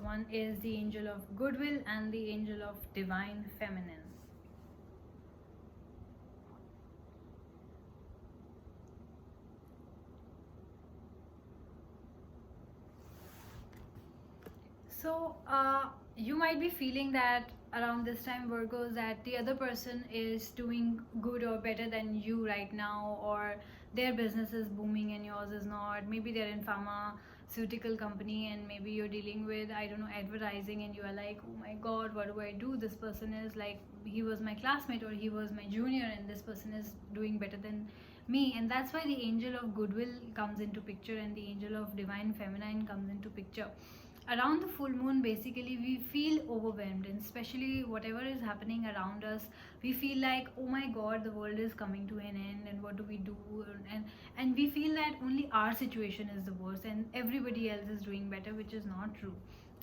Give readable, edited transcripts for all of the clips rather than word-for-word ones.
One is the angel of goodwill and the angel of divine feminine. So you might be feeling that around this time, Virgos, that the other person is doing good or better than you right now, or their business is booming and yours is not. Maybe they're in pharmaceutical company and maybe you're dealing with, I don't know, advertising, and you are like, oh my god, what do I do? This person is like, he was my classmate or he was my junior, and this person is doing better than me. And that's why the angel of goodwill comes into picture and the angel of divine feminine comes into picture. Around the full moon, basically we feel overwhelmed, and especially whatever is happening around us, we feel like, oh my god, the world is coming to an end, and what do we do? And we feel that only our situation is the worst and everybody else is doing better, which is not true,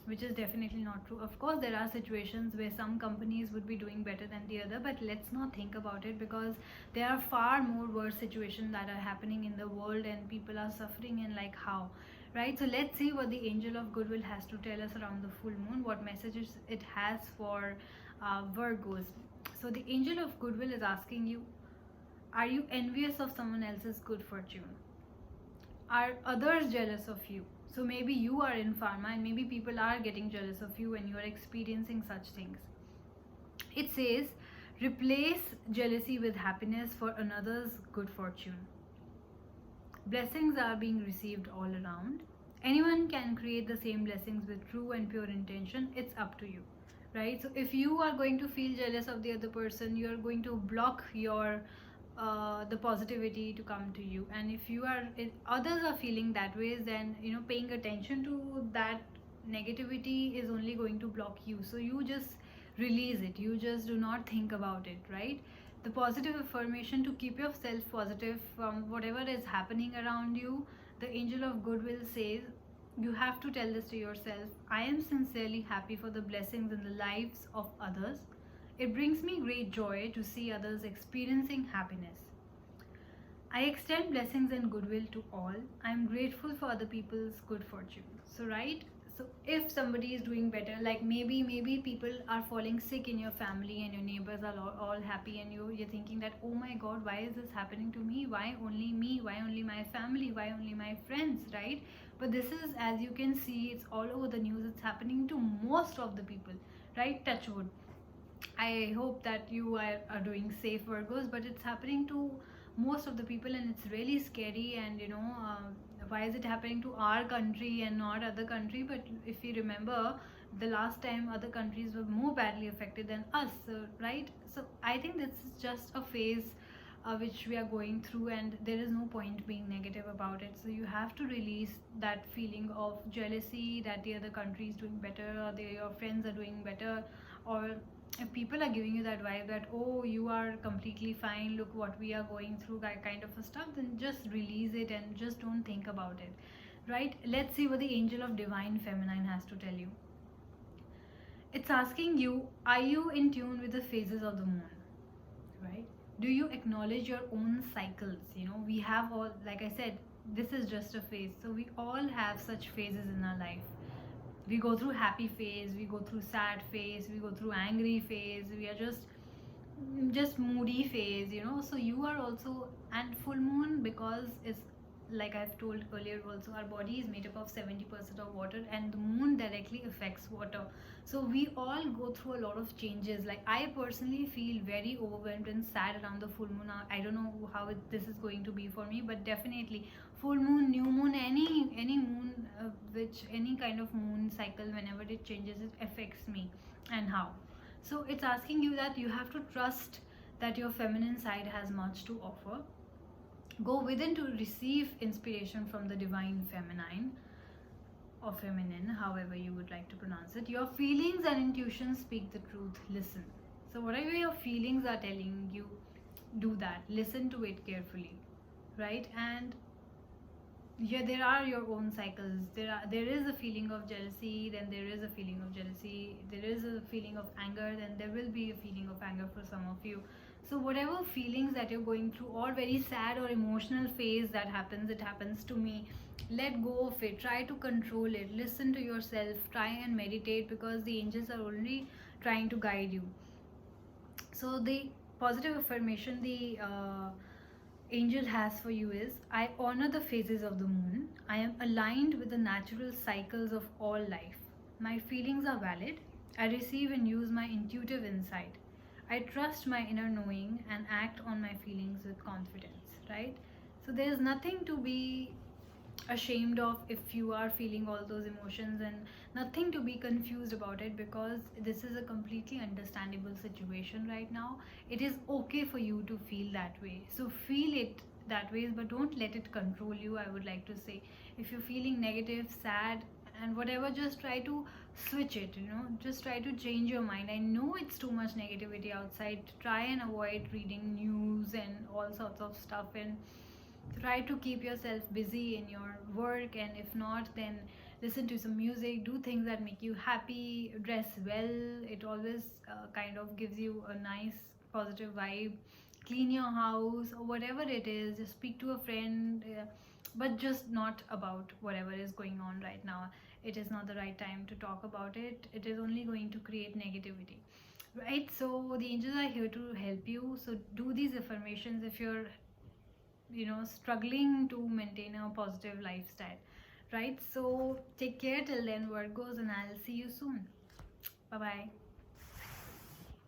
which is definitely not true. Of course, there are situations where some companies would be doing better than the other, but let's not think about it, because there are far more worse situations that are happening in the world and people are suffering, and like how, right? So let's see what the angel of goodwill has to tell us around the full moon, what messages it has for Virgos. So the angel of goodwill is asking you, are you envious of someone else's good fortune? Are others jealous of you? So maybe you are in pharma and maybe people are getting jealous of you when you are experiencing such things. It says, replace jealousy with happiness for another's good fortune. Blessings are being received all around. Anyone can create the same blessings with true and pure intention. It's up to you, right? So if you are going to feel jealous of the other person, you are going to block your the positivity to come to you. And if you are, if others are feeling that way, then paying attention to that negativity is only going to block you. So you just release it, you just do not think about it, right? The positive affirmation to keep yourself positive from whatever is happening around you. The angel of goodwill says, you have to tell this to yourself, I am sincerely happy for the blessings in the lives of others. It brings me great joy to see others experiencing happiness. I extend blessings and goodwill to all. I am grateful for other people's good fortune. So, right? So, if somebody is doing better, like maybe people are falling sick in your family and your neighbors are all happy, and you're thinking that, oh my god, why is this happening to me? Why only me? Why only my family? Why only my friends, right? But this is, as you can see, it's all over the news. It's happening to most of the people, right? Touch wood. I hope that you are doing safe, Virgos, but it's happening to most of the people and it's really scary. And why is it happening to our country and not other country? But if you remember, the last time other countries were more badly affected than us, so, right? So I think this is just a phase which we are going through, and there is no point being negative about it. So you have to release that feeling of jealousy that the other country is doing better, or your friends are doing better, or if people are giving you that vibe that, oh, you are completely fine, look what we are going through, that kind of a stuff, then just release it and just don't think about it, right? Let's see what the angel of divine feminine has to tell you. It's asking you, are you in tune with the phases of the moon, right? Do you acknowledge your own cycles? We have all, like I said, this is just a phase, so we all have such phases in our life. We go through happy phase, we go through sad phase, we go through angry phase, we are just moody phase. So you are also, and full moon, because it's like I've told earlier also, our body is made up of 70% of water and the moon directly affects water. So we all go through a lot of changes. Like I personally feel very overwhelmed and sad around the full moon. I don't know how this is going to be for me, but definitely full moon, new moon, any moon, which any kind of moon cycle, whenever it changes, it affects me. And how? So it's asking you that you have to trust that your feminine side has much to offer. Go within to receive inspiration from the divine feminine or feminine, however you would like to pronounce it. Your feelings and intuitions speak the truth. Listen. So whatever your feelings are telling you, do that. Listen to it carefully, right? And yeah, there are your own cycles. There is a feeling of jealousy, then there is a feeling of jealousy, there is a feeling of anger, then there will be a feeling of anger for some of you. So whatever feelings that you're going through, or very sad or emotional phase that happens, it happens to me, let go of it, try to control it, listen to yourself, try and meditate, because the angels are only trying to guide you. So the positive affirmation the angel has for you is: I honor the phases of the moon. I am aligned with the natural cycles of all life. My feelings are valid. I receive and use my intuitive insight. I trust my inner knowing and act on my feelings with confidence, right? So there's nothing to be ashamed of if you are feeling all those emotions, and nothing to be confused about it, because this is a completely understandable situation right now. It is okay for you to feel that way, so feel it that way, but don't let it control you, I would like to say. If you're feeling negative, sad, and whatever, just try to switch it, just try to change your mind. I know it's too much negativity outside. Try and avoid reading news and all sorts of stuff, and try to keep yourself busy in your work, and if not, then listen to some music, do things that make you happy, dress well. It always kind of gives you a nice positive vibe. Clean your house or whatever it is, just speak to a friend, but just not about whatever is going on right now. It is not the right time to talk about it. It is only going to create negativity, right? So the angels are here to help you, so do these affirmations if you're struggling to maintain a positive lifestyle, right? So take care till then, Virgos, and I'll see you soon. Bye bye.